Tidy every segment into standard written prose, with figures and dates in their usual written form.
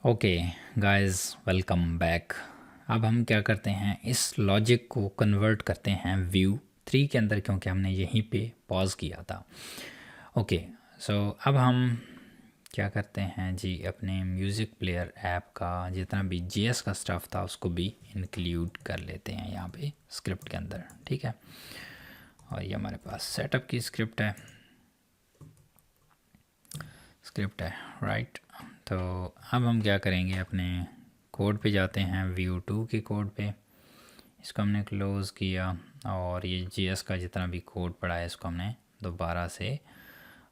Okay guys, welcome back. अब हम क्या करते हैं, इस लॉजिक को कन्वर्ट करते हैं व्यू 3 के अंदर, क्योंकि हमने यहीं पे पॉज किया था। ओके, सो अब हम क्या करते हैं जी, अपने म्यूज़िक प्लेयर ऐप का जितना भी जीएस का स्टफ़ था उसको भी इंक्लूड कर लेते हैं यहाँ पे स्क्रिप्ट के अंदर। ठीक है, और ये हमारे पास सेटअप की स्क्रिप्ट है राइट। तो अब हम क्या करेंगे, अपने कोड पे जाते हैं, व्यू 2 के कोड पे। इसको हमने क्लोज़ किया और ये जीएस का जितना भी कोड पड़ा है इसको हमने दोबारा से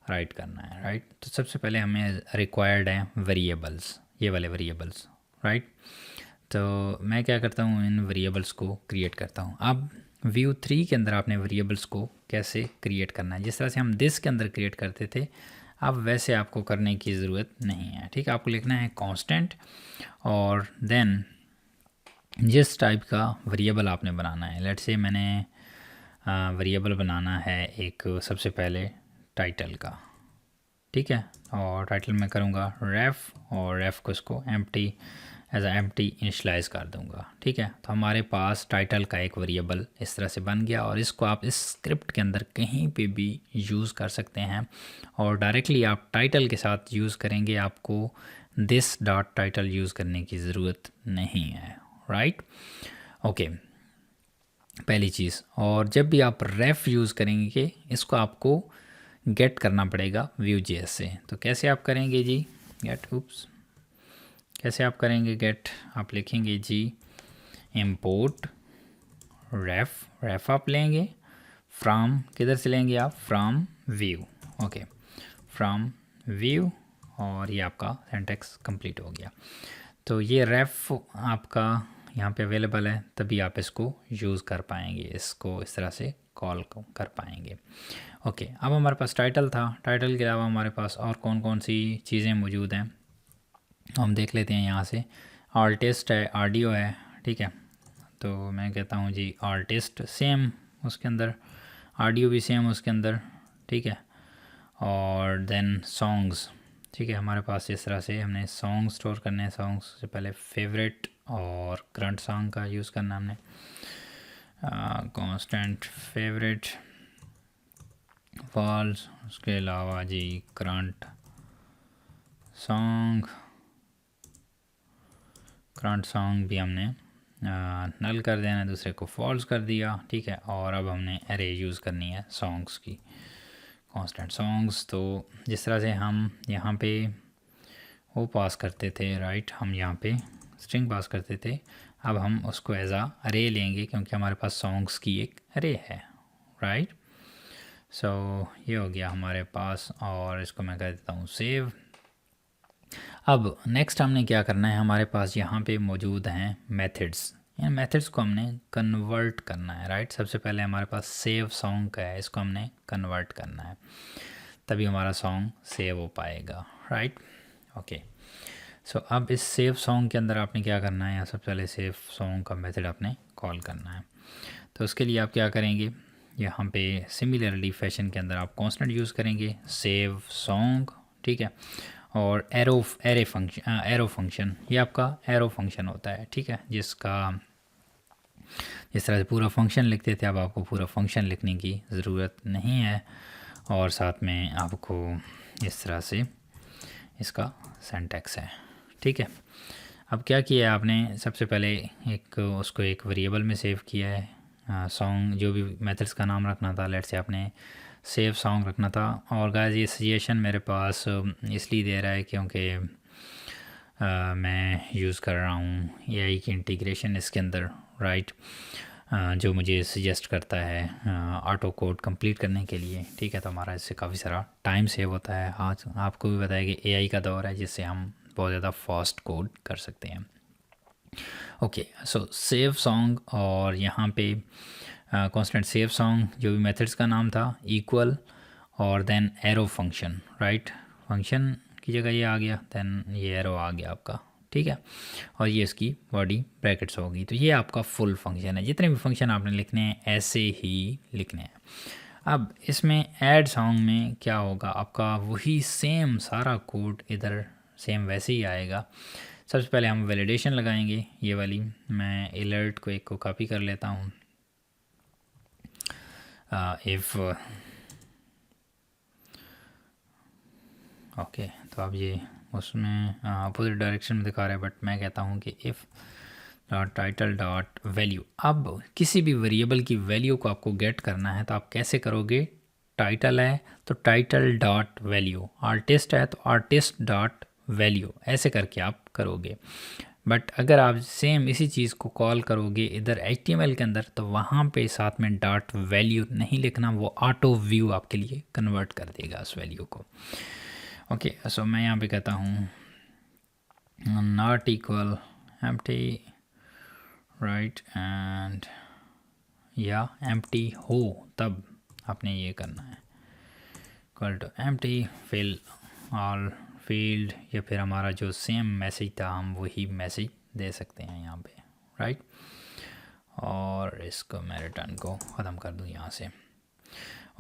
राइट करना है राइट। तो सबसे पहले हमें रिक्वायर्ड है वेरिएबल्स, ये वाले वेरिएबल्स राइट। तो मैं क्या करता हूँ, इन वेरिएबल्स को क्रिएट करता हूँ। अब व्यू 3 के अंदर आपने वेरिएबल्स को कैसे क्रिएट करना है, जिस तरह से हम दिस के अंदर क्रिएट करते थे, अब वैसे आपको करने की ज़रूरत नहीं है। ठीक है, आपको लिखना है कांस्टेंट और देन जिस टाइप का वेरिएबल आपने बनाना है। लेट्स से मैंने वेरिएबल बनाना है एक, सबसे पहले टाइटल का। ठीक है, और टाइटल मैं करूँगा रेफ, और रेफ को इसको एम्प्टी एज आ एम्प्टी इनिशलाइज कर दूंगा। ठीक है, तो हमारे पास टाइटल का एक वेरिएबल इस तरह से बन गया, और इसको आप इस स्क्रिप्ट के अंदर कहीं पे भी यूज़ कर सकते हैं, और डायरेक्टली आप टाइटल के साथ यूज़ करेंगे, आपको दिस डॉट टाइटल यूज़ करने की ज़रूरत नहीं है राइट। ओके, पहली चीज़। और जब भी आप रेफ यूज़ करेंगे इसको आपको गेट करना पड़ेगा Vue.js से। तो कैसे आप करेंगे जी, कैसे आप करेंगे गेट, आप लिखेंगे जी इम्पोर्ट रेफ आप लेंगे फ्रॉम, किधर से लेंगे आप, from view. Okay, from view, और ये आपका सिंटैक्स कंप्लीट हो गया। तो ये रेफ आपका यहाँ पे अवेलेबल है, तभी आप इसको यूज़ कर पाएंगे, इसको इस तरह से कॉल कर पाएंगे। ओके, अब हमारे पास टाइटल था, टाइटल के अलावा हमारे पास और कौन कौन सी चीज़ें मौजूद हैं हम देख लेते हैं यहाँ से। आर्टिस्ट है, ऑडियो है। ठीक है, तो मैं कहता हूँ जी आर्टिस्ट सेम उसके अंदर, ऑडियो भी सेम उसके अंदर। ठीक है, और देन सॉन्ग्स। ठीक है, हमारे पास इस तरह से हमने सॉन्ग स्टोर करने हैं। सॉन्ग्स से पहले फेवरेट और करंट सॉन्ग का यूज़ करना हमने, कांस्टेंट फेवरेट फॉल्स, उसके अलावा जी करंट सॉन्ग भी हमने नल कर देना, दूसरे को फॉल्स कर दिया। ठीक है, और अब हमने एरे यूज़ करनी है सॉन्ग्स की, कांस्टेंट सॉन्ग्स। तो जिस तरह से हम यहाँ पे वो पास करते थे राइट, हम यहाँ पे स्ट्रिंग पास करते थे, अब हम उसको एज आ अरे लेंगे, क्योंकि हमारे पास सॉन्ग्स की एक अरे है राइट। सो ये हो गया हमारे पास, और इसको मैं कह देता हूँ सेव। अब नेक्स्ट हमने क्या करना है, हमारे पास यहाँ पे मौजूद हैं मेथड्स। इन मेथड्स को हमने कन्वर्ट करना है राइट। सबसे पहले हमारे पास सेव सॉन्ग का है, इसको हमने कन्वर्ट करना है, तभी हमारा सॉन्ग सेव हो पाएगा राइट। ओके, सो अब इस सेव सॉन्ग के अंदर आपने क्या करना है, यहाँ सबसे पहले सेव सॉन्ग का मेथड आपने कॉल करना है। तो उसके लिए आप क्या करेंगे, यहाँ पे सिमिलरली फैशन के अंदर आप कांस्टेंट यूज़ करेंगे सेव सॉन्ग। ठीक है, और एरो फंक्शन, ये आपका एरो फंक्शन होता है। ठीक है, जिसका जिस तरह से पूरा फंक्शन लिखते थे, अब आपको पूरा फंक्शन लिखने की ज़रूरत नहीं है, और साथ में आपको इस तरह से इसका सिंटैक्स है। ठीक है, अब क्या किया है आपने, सबसे पहले एक उसको एक वेरिएबल में सेव किया है सॉन्ग, जो भी मेथड्स का नाम रखना था, लेट से आपने सेव सॉन्ग रखना था। और गाइस ये सजेशन मेरे पास इसलिए दे रहा है क्योंकि मैं यूज़ कर रहा हूँ एआई की इंटीग्रेशन इसके अंदर राइट, जो मुझे सजेस्ट करता है ऑटो कोड कंप्लीट करने के लिए। ठीक है, तो हमारा इससे काफ़ी सारा टाइम सेव होता है। आज आपको भी बताया कि एआई का दौर है, जिससे हम बहुत ज़्यादा फास्ट कोड कर सकते हैं। ओके, सो सेव सॉन्ग, और यहाँ पे कांस्टेंट सेव सॉन्ग, जो भी मेथड्स का नाम था, इक्वल, और then arrow function right. Function की जगह ये आ गया, देन ये एरो आ गया आपका। ठीक है, और ये इसकी बॉडी ब्रैकेट्स होगी। तो ये आपका फुल फंक्शन है, जितने भी फंक्शन आपने लिखने हैं ऐसे ही लिखने हैं। अब इसमें ऐड सॉन्ग में क्या होगा, आपका वही सेम सारा कोड इधर सेम वैसे ही आएगा, सबसे पहले हम वैलिडेशन लगाएंगे, ये वाली मैं अलर्ट को एक को कॉपी कर लेता हूँ। इफ़ ओके, तो अब ये उसमें अपोजिट डायरेक्शन में दिखा रहा है, बट मैं कहता हूँ कि if dot title dot value. अब किसी भी वेरिएबल की वैल्यू को आपको गेट करना है तो आप कैसे करोगे? टाइटल है तो टाइटल डॉट वैल्यू, आर्टिस्ट है तो आर्टिस्ट डॉट वैल्यू, ऐसे करके आप करोगे। बट अगर आप सेम इसी चीज़ को कॉल करोगे इधर HTML के अंदर, तो वहाँ पे साथ में डॉट वैल्यू नहीं लिखना, वो ऑटो व्यू आपके लिए कन्वर्ट कर देगा उस वैल्यू को। ओके, सो मैं यहाँ पे कहता हूँ not equal empty, right, and या एम्प्टी हो तब आपने ये करना है, equal to empty fill all field, या फिर हमारा जो सेम मैसेज था हम वही मैसेज दे सकते हैं यहाँ पे, राइट। और इसको मैं रिटर्न को ख़त्म कर दूँ यहाँ से।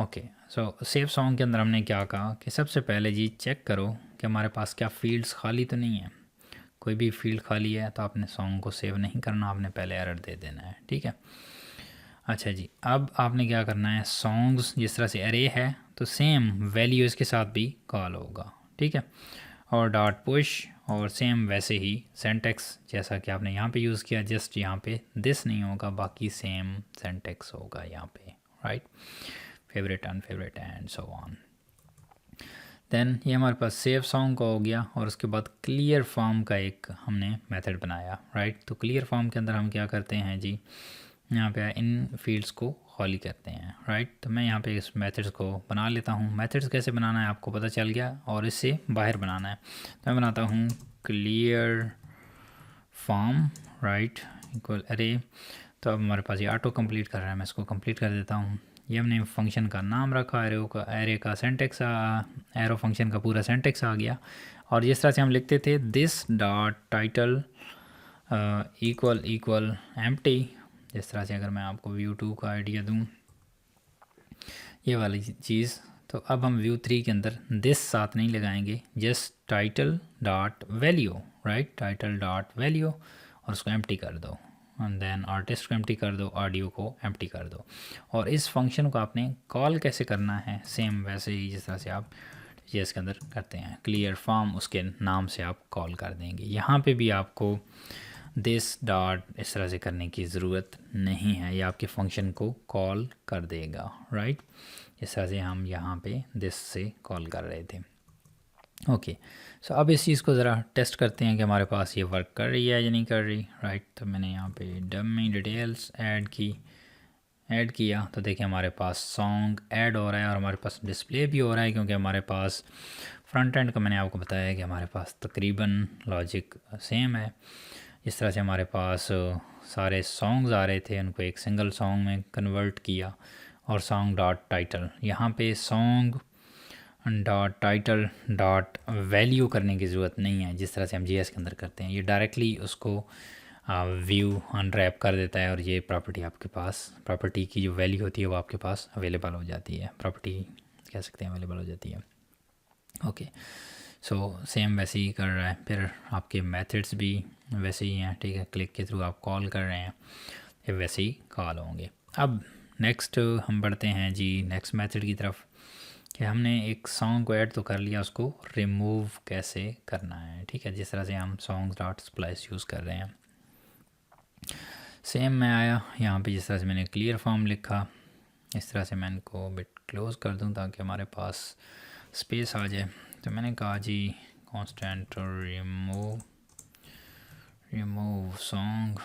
ओके, सो सेव सॉन्ग के अंदर हमने क्या कहा कि सबसे पहले जी चेक करो कि हमारे पास क्या फील्ड्स खाली तो नहीं है। कोई भी फील्ड खाली है तो आपने सॉन्ग को सेव नहीं करना, आपने पहले एरर दे देना है, ठीक है। अच्छा जी, अब आपने क्या करना है, सॉन्ग्स जिस तरह से अरे है तो सेम वैल्यू इसके साथ भी कॉल होगा, ठीक है। और डॉट पुश, और सेम वैसे ही सेंटेक्स जैसा कि आपने यहाँ पे यूज़ किया, जस्ट यहाँ पे दिस नहीं होगा, बाकी सेम सेंटेक्स होगा यहाँ पे, right. Favourite unfavourite and so on. Then ये हमारे पास सेव सॉन्ग का हो गया, और उसके बाद क्लियर फॉर्म का एक हमने मेथड बनाया, राइट। तो क्लियर फॉर्म के अंदर हम क्या करते हैं जी, यहाँ पे इन फील्ड्स को खाली करते हैं, राइट। तो मैं यहाँ पे इस मेथड्स को बना लेता हूँ। मेथड्स कैसे बनाना है आपको पता चल गया, और इससे बाहर बनाना है तो मैं बनाता हूँ क्लियर फॉर्म, राइट, इक्वल अरे। तो अब हमारे पास ये ऑटो कंप्लीट कर रहा है, मैं इसको कंप्लीट कर देता हूँ। ये हमने फंक्शन का नाम रखा, एरे का सेंटेक्स, एरो फंक्शन का पूरा सेंटेक्स आ गया। और जिस तरह से हम लिखते थे this dot title equal equal empty, जिस तरह से अगर मैं आपको व्यू 2 का आइडिया दूँ, ये वाली चीज़, तो अब हम व्यू 3 के अंदर दिस साथ नहीं लगाएंगे, just title dot value, right, title dot value, और उसको एम्प्टी कर दो, एंड देन आर्टिस्ट को एम्प्टी कर दो, ऑडियो को एम्प्टी कर दो। और इस फंक्शन को आपने कॉल कैसे करना है, सेम वैसे ही जिस तरह से आप JS के अंदर करते हैं, क्लियर फॉर्म उसके नाम से आप कॉल कर देंगे। यहाँ पे भी आपको दिस डॉट इस तरह से करने की ज़रूरत नहीं है, ये आपके फंक्शन को कॉल कर देगा, राइट। इस तरह से हम यहाँ पे दिस से कॉल कर रहे थे। ओके, सो अब इस चीज़ को ज़रा टेस्ट करते हैं कि हमारे पास ये वर्क कर रही है या नहीं कर रही, राइट। तो मैंने यहाँ पे डमी डिटेल्स ऐड किया, तो देखिए हमारे पास सॉन्ग ऐड हो रहा है, और हमारे पास डिस्प्ले भी हो रहा है, क्योंकि हमारे पास फ्रंट एंड का मैंने आपको बताया कि हमारे पास तकरीबन लॉजिक सेम है। इस तरह से हमारे पास सारे सॉन्ग्स आ रहे थे, उनको एक सिंगल सॉन्ग में कन्वर्ट किया। और सॉन्ग डॉट टाइटल, यहाँ पे song dot title dot value करने की ज़रूरत नहीं है, जिस तरह से हम JS के अंदर करते हैं। ये डायरेक्टली उसको व्यू अनरैप कर देता है, और ये प्रॉपर्टी आपके पास, प्रॉपर्टी की जो वैल्यू होती है वो आपके पास अवेलेबल हो जाती है, प्रॉपर्टी कह सकते हैं अवेलेबल हो जाती है। ओके, सो सेम वैसे ही कर रहा है, फिर आपके मेथड्स भी वैसे ही हैं, ठीक है। क्लिक के थ्रू आप कॉल कर रहे हैं, ये वैसे ही कॉल होंगे। अब नेक्स्ट हम बढ़ते हैं जी नेक्स्ट मेथड की तरफ, कि हमने एक सॉन्ग को ऐड तो कर लिया, उसको रिमूव कैसे करना है, ठीक है। जिस तरह से हम सॉन्ग डॉट स्प्लाइस यूज़ कर रहे हैं, सेम मैं आया यहाँ पे, जिस तरह से मैंने क्लियर फॉर्म लिखा, इस तरह से मैं इनको बिट क्लोज कर दूँ ताकि हमारे पास स्पेस आ जाए। तो मैंने कहा जी constant remove song,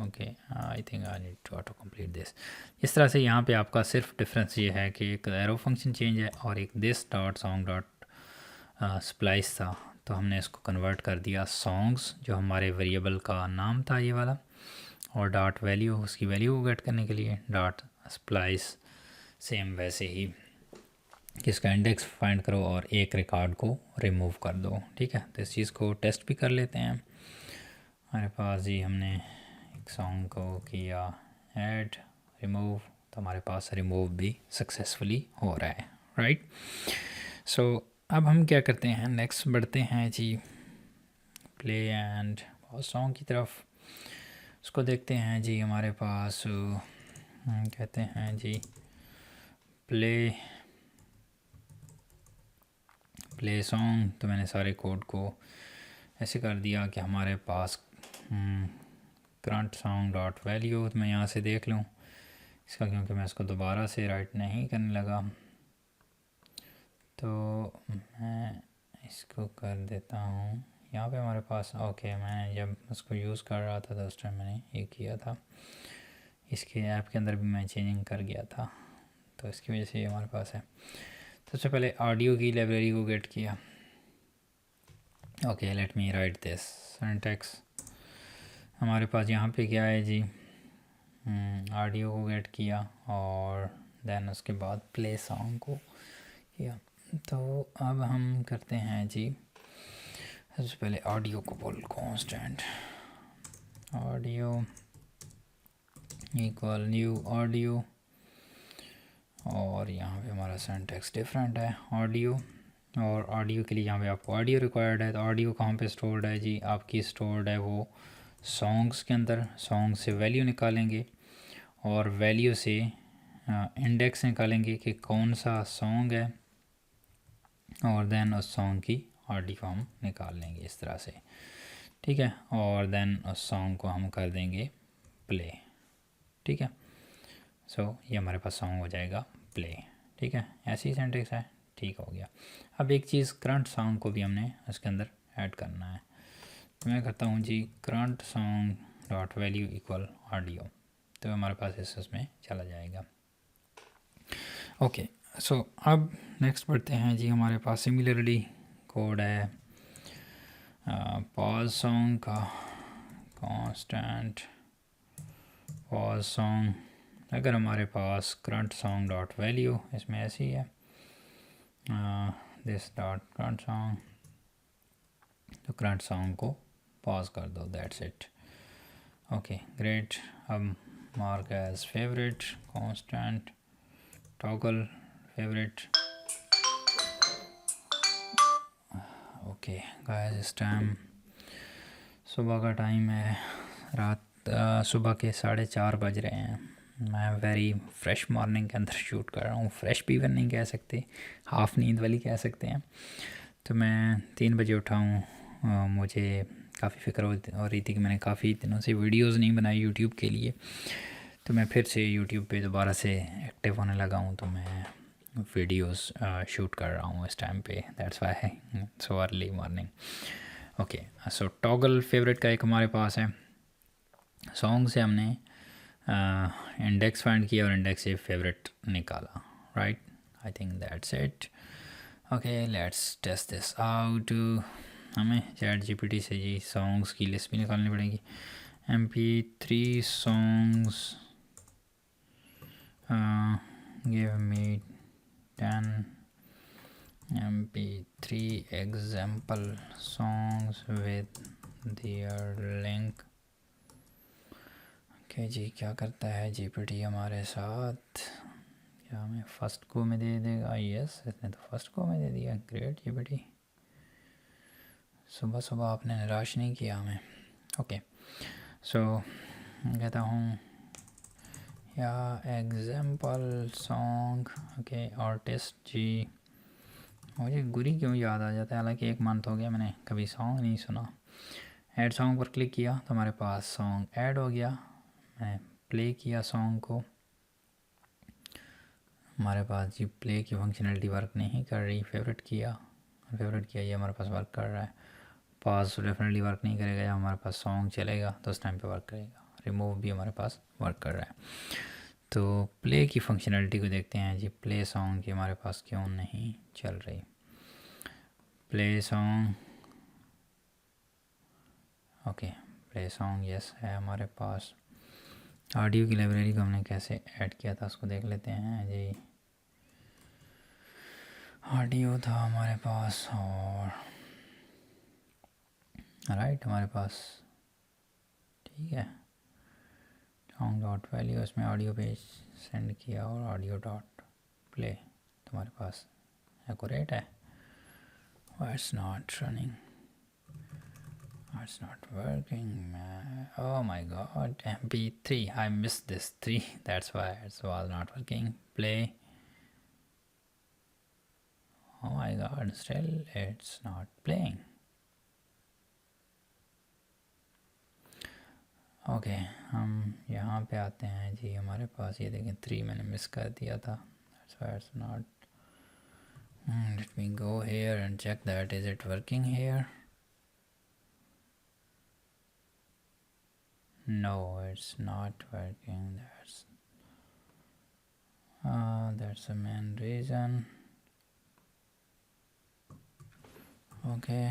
okay, I think I need to auto complete this. इस तरह से यहाँ पे आपका सिर्फ डिफरेंस ये है कि एक एरो फंक्शन चेंज है, और एक this dot song dot splice था, तो हमने इसको कन्वर्ट कर दिया सॉन्ग्स, जो हमारे वेरिएबल का नाम था ये वाला, और डॉट वैल्यू उसकी वैल्यू को गेट करने के लिए डॉट स्प्लाइस, सेम वैसे ही कि इसका इंडेक्स फाइंड करो और एक रिकॉर्ड को रिमूव कर दो, ठीक है। तो इस चीज़ को टेस्ट भी कर लेते हैं। हमारे पास ही हमने एक सॉन्ग को किया ऐड रिमूव, तो हमारे पास रिमूव भी सक्सेसफुली हो रहा है, राइट। सो अब हम क्या करते हैं, नेक्स्ट बढ़ते हैं जी प्ले एंड सॉन्ग की तरफ उसको देखते हैं जी। हमारे पास कहते हैं जी प्ले सॉन्ग। तो मैंने सारे कोड को ऐसे कर दिया कि हमारे पास करंट सॉन्ग डॉट वैल्यू, तो मैं यहाँ से देख लूँ इसका, क्योंकि मैं इसको दोबारा से राइट नहीं करने लगा। तो मैं इसको कर देता हूँ यहाँ पे हमारे पास। ओके, मैं जब उसको यूज़ कर रहा था तो उस टाइम मैंने ये किया था, इसके ऐप के अंदर भी मैं चेंजिंग कर गया था, तो इसकी वजह से ये हमारे पास है। तो सबसे पहले ऑडियो की लाइब्रेरी को गेट किया। Okay, let me right this syntax. हमारे पास यहाँ पे क्या है जी, ऑडियो को गेट किया और देन उसके बाद प्ले सॉन्ग को किया। तो अब हम करते हैं जी, सबसे पहले ऑडियो को बोल constant audio equal new audio, और यहाँ पे हमारा सिंटैक्स डिफरेंट है ऑडियो। और ऑडियो के लिए यहाँ पे आपको ऑडियो रिक्वायर्ड है, तो ऑडियो कहाँ पे स्टोर्ड है जी, आपकी स्टोर्ड है वो सॉन्ग्स के अंदर। सॉन्ग से वैल्यू निकालेंगे और वैल्यू से इंडेक्स निकालेंगे कि कौन सा सॉन्ग है, और देन उस सॉन्ग की ऑडियो हम निकाल लेंगे इस तरह से, ठीक है। और देन उस सॉन्ग को हम कर देंगे प्ले, ठीक है। सो ये हमारे पास सॉन्ग हो जाएगा प्ले, ठीक है। ऐसी सिंटैक्स है, ठीक हो गया। अब एक चीज़ करंट सॉन्ग को भी हमने उसके अंदर ऐड करना है, तो मैं करता हूँ जी current song dot value equal audio, तो हमारे पास इसमें चला जाएगा। ओके, सो अब नेक्स्ट बढ़ते हैं जी। हमारे पास सिमिलरली कोड है पॉज सॉन्ग का, कांस्टेंट पॉज सॉन्ग। अगर हमारे पास करंट सॉन्ग डॉट वैल्यू इसमें ऐसी है दिस डॉट करंट सॉन्ग, तो करंट सॉन्ग को पॉज कर दो, दैट्स इट। Okay great. अब mark as favourite constant toggle favourite. Okay guys, इस टाइम सुबह का टाइम है, सुबह के 4:30 बज रहे हैं। मैं वेरी फ्रेश मॉर्निंग के अंदर शूट कर रहा हूँ। फ्रेश भी इवन नहीं कह सकते, हाफ़ नींद वाली कह सकते हैं। तो मैं 3 बजे उठा हूँ। मुझे काफ़ी फ़िक्र हो रही थी कि मैंने काफ़ी दिनों से वीडियोस नहीं बनाई यूट्यूब के लिए, तो मैं फिर से यूट्यूब पे दोबारा से एक्टिव होने लगा हूँ। तो मैं वीडियोस शूट कर रहा हूँ इस टाइम पे, that's why so early morning. Okay, so toggle favourite का एक हमारे पास है। सॉन्ग से हमने इंडेक्स फाइंड किया और इंडेक्स से फेवरेट निकाला, right. I think that's it. Okay, let's test this out. हमें चैट जीपीटी से जी सॉन्ग्स की लिस्ट भी निकालनी पड़ेगी। MP3 songs give me 10 MP3 example songs with their link. Okay जी, क्या करता है जीपीटी हमारे साथ, क्या हमें फर्स्ट को में दे देगा? यस, इसने तो फर्स्ट को में दे दिया। ग्रेट जीपीटी, सुबह सुबह आपने निराश नहीं किया हमें। ओके, सो कहता हूँ या एग्जाम्पल सॉन्ग। ओके, आर्टिस्ट जी, मुझे गुरी क्यों याद आ जाता है, हालांकि 1 मंथ हो गया मैंने कभी सॉन्ग नहीं सुना। ऐड सॉन्ग पर क्लिक किया तो हमारे पास सॉन्ग ऐड हो गया। मैं प्ले किया सॉन्ग को, हमारे पास जी प्ले की फंक्शनलिटी वर्क नहीं कर रही। फेवरेट किया ये हमारे पास वर्क कर रहा है। पॉज डेफिनेटली वर्क नहीं करेगा, या हमारे पास सॉन्ग चलेगा तो उस टाइम पे वर्क करेगा। रिमूव भी हमारे पास वर्क कर रहा है। तो प्ले की फंक्शनलिटी को देखते हैं जी, प्ले सॉन्ग की हमारे पास क्यों नहीं चल रही। Play song, okay play song yes है हमारे पास। ऑडियो की लाइब्रेरी को हमने कैसे ऐड किया था उसको देख लेते हैं जी। ऑडियो था हमारे पास और राइट हमारे पास, ठीक है। सॉन्ग डॉट वैल्यू, उसमें ऑडियो पेज सेंड किया और ऑडियो डॉट प्ले, तो हमारे पास एक्यूरेट है। It's not running, it's not working, man. Oh my god, MP3. I missed this 3. That's why it was not working. Play. Oh my god, still it's not playing. Okay हम यहाँ पे आते हैं जी. हमारे पास ये देखें 3 मैंने मिस कर दिया था. That's why it's not. Let me go here and check that. Is it working here? No, it's not working. That's the main reason. Okay.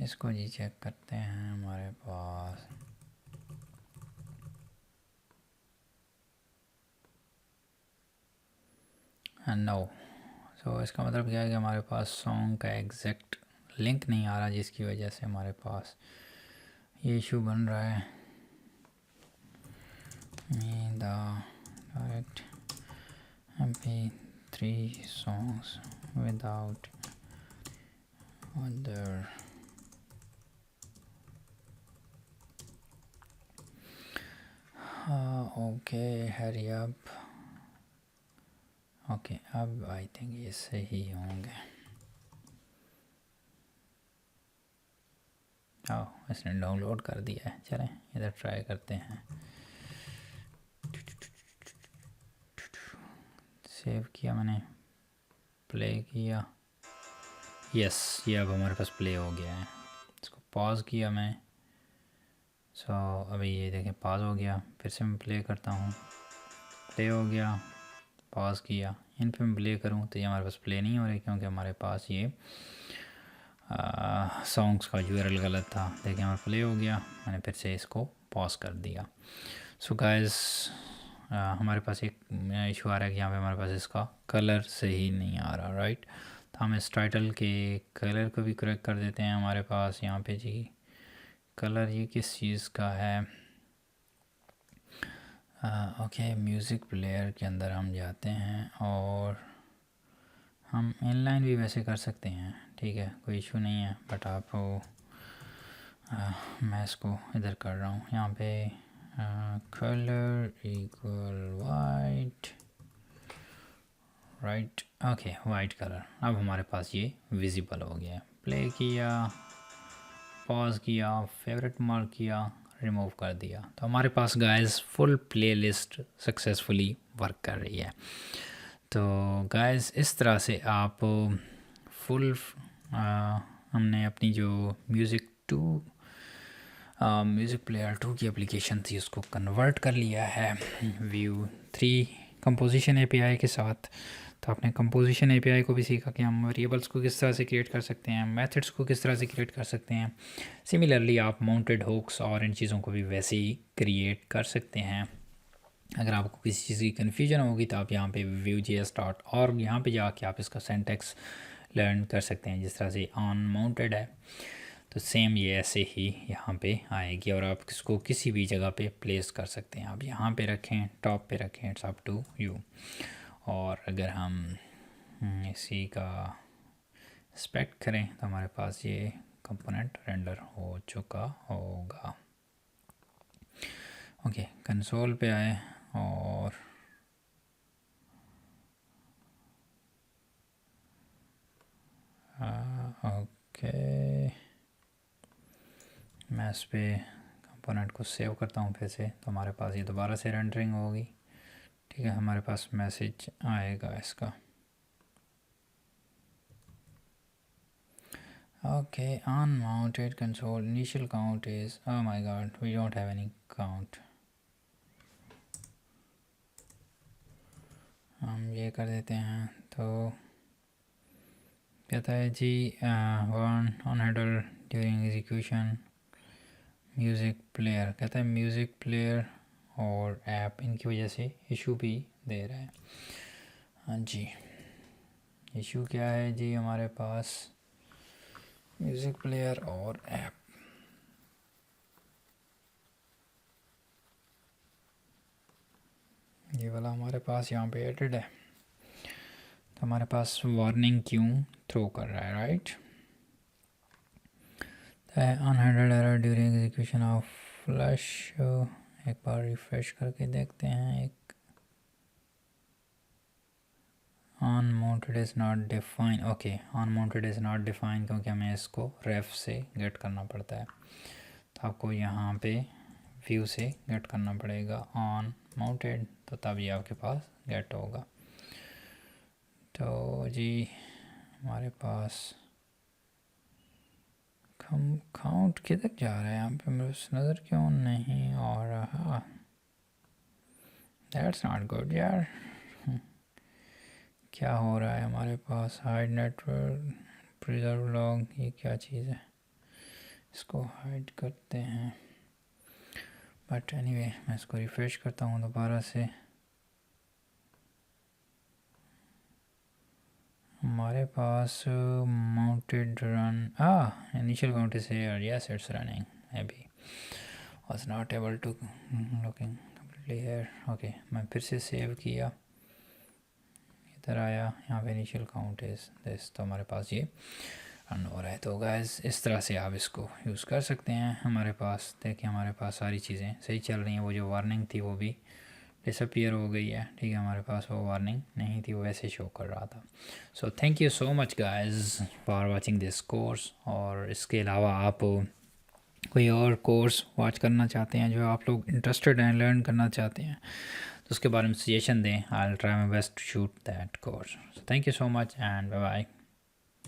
इसको जी चेक करते हैं. हमारे पास नो. सो इसका मतलब क्या है कि हमारे पास सॉन्ग का एग्जैक्ट लिंक नहीं आ रहा, जिसकी वजह से हमारे पास ये इशू बन रहा है. The direct MP3 songs without other. Okay, hurry up. Okay अब आई थिंक ये सही होंगे. इसने डाउनलोड कर दिया है. चलें इधर ट्राई करते हैं. सेव किया मैंने, प्ले किया. यस, ये अब हमारे पास प्ले हो गया है. इसको पॉज किया मैं. सो अभी ये देखें पॉज हो गया. फिर से मैं प्ले करता हूँ. प्ले हो गया. पॉज किया. इन पे मैं प्ले करूँ तो ये हमारे पास प्ले नहीं हो रही, क्योंकि हमारे पास ये सॉन्ग्स का यूआरएल गलत था. देखिए हमारा प्ले हो गया. मैंने फिर से इसको पॉज कर दिया. सो गाइस हमारे पास एक इशू आ रहा है कि यहाँ पे हमारे पास इसका कलर सही नहीं आ रहा. राइट, तो हम इस टाइटल के कलर को भी करेक्ट कर देते हैं. हमारे पास यहाँ पे जी कलर ये किस चीज़ का है. ओके, म्यूज़िक प्लेयर के अंदर हम जाते हैं और हम इनलाइन भी वैसे कर सकते हैं. ठीक है, कोई इशू नहीं है. बट आप मैं इसको इधर कर रहा हूँ. यहाँ पे colour equal white. Right, okay, white colour. अब हमारे पास ये विजिबल हो गया है. प्ले किया, पॉज किया, फेवरेट मार्क किया, रिमूव कर दिया. तो हमारे पास guys full playlist successfully work कर रही है. तो गाइस इस तरह से आप फुल हमने अपनी जो म्यूज़िक प्लेयर 2 की एप्लीकेशन थी उसको कन्वर्ट कर लिया है व्यू 3 कंपोजिशन एपीआई के साथ. तो आपने कंपोजिशन एपीआई को भी सीखा कि हम वेरिएबल्स को किस तरह से क्रिएट कर सकते हैं, मेथड्स को किस तरह से क्रिएट कर सकते हैं. सिमिलरली आप माउंटेड हुक्स और इन चीज़ों को भी वैसे ही क्रिएट कर सकते हैं. अगर आपको किसी चीज़ की कन्फ्यूजन होगी तो आप यहाँ पे vue.js.org यहाँ पे जाके आप इसका सिंटैक्स लर्न कर सकते हैं. जिस तरह से ऑन माउंटेड है तो सेम ये ऐसे ही यहाँ पे आएगी और आप इसको किसी भी जगह पे प्लेस कर सकते हैं. आप यहाँ पे रखें, टॉप पे रखें, इट्स अप टू यू. और अगर हम इसी का इंस्पेक्ट करें तो हमारे पास ये कंपोनेंट रेंडर हो चुका होगा. ओके, कंसोल पे आए और ओके मैं इस पे कंपोनेंट को सेव करता हूँ फिर से. तो हमारे पास ये दोबारा से रेंडरिंग होगी. ठीक है, हमारे पास मैसेज आएगा इसका. Okay, unmounted console initial count is, oh my god, we don't have any count. हम ये कर देते हैं. तो कहता है G one on header during execution music player. कहता है म्यूज़िक प्लेयर और ऐप इनकी वजह से इशू भी दे रहा है. हाँ जी, इशू क्या है जी हमारे पास म्यूज़िक प्लेयर और ऐप. ये वाला हमारे पास यहाँ पे एडिड है, तो हमारे पास वार्निंग क्यों थ्रो कर रहा है, right. Unhandled error during execution of flash. एक बार रिफ्रेश करके देखते हैं। एक unmounted is not define, okay unmounted is not define क्योंकि हमें इसको रेफ से गेट करना पड़ता है, तो आपको यहाँ पे व्यू से गेट करना पड़ेगा ऑन माउंटेड, तो तभी आपके पास गेट होगा। तो जी हमारे पास काउंट किधर जा रहा है यहाँ पे, मुझे नज़र क्यों नहीं आ रहा। दैट्स नॉट गुड यार। क्या हो रहा है हमारे पास। हाइड नेटवर्क प्रिजर्व लॉग, ये क्या चीज़ है, इसको हाइड करते हैं। बट एनीवे मैं इसको रिफ्रेश करता हूँ दोबारा से। हमारे पास mounted run initial count is here, yes it's running, maybe was not able to looking completely here. Okay मैं फिर से सेव किया, इधर आया, यहाँ पे इनिशियल काउंट इज दिस, तो हमारे पास ये रन हो रहा है। तो गाइस इस तरह से आप इसको यूज़ कर सकते हैं। हमारे पास देखिए हमारे पास सारी चीज़ें सही चल रही हैं। वो जो वार्निंग थी वो भी डिसअपीयर हो गई है, ठीक है। हमारे पास वो वार्निंग नहीं थी, वो वैसे शो कर रहा था। So thank you so much guys for watching this course. और इसके अलावा आप कोई और कोर्स वॉच करना चाहते हैं जो आप लोग इंटरेस्टेड हैं, लर्न करना चाहते हैं, तो उसके बारे में सजेशन दें। I will try my best to shoot that course. Thank you so much and bye bye.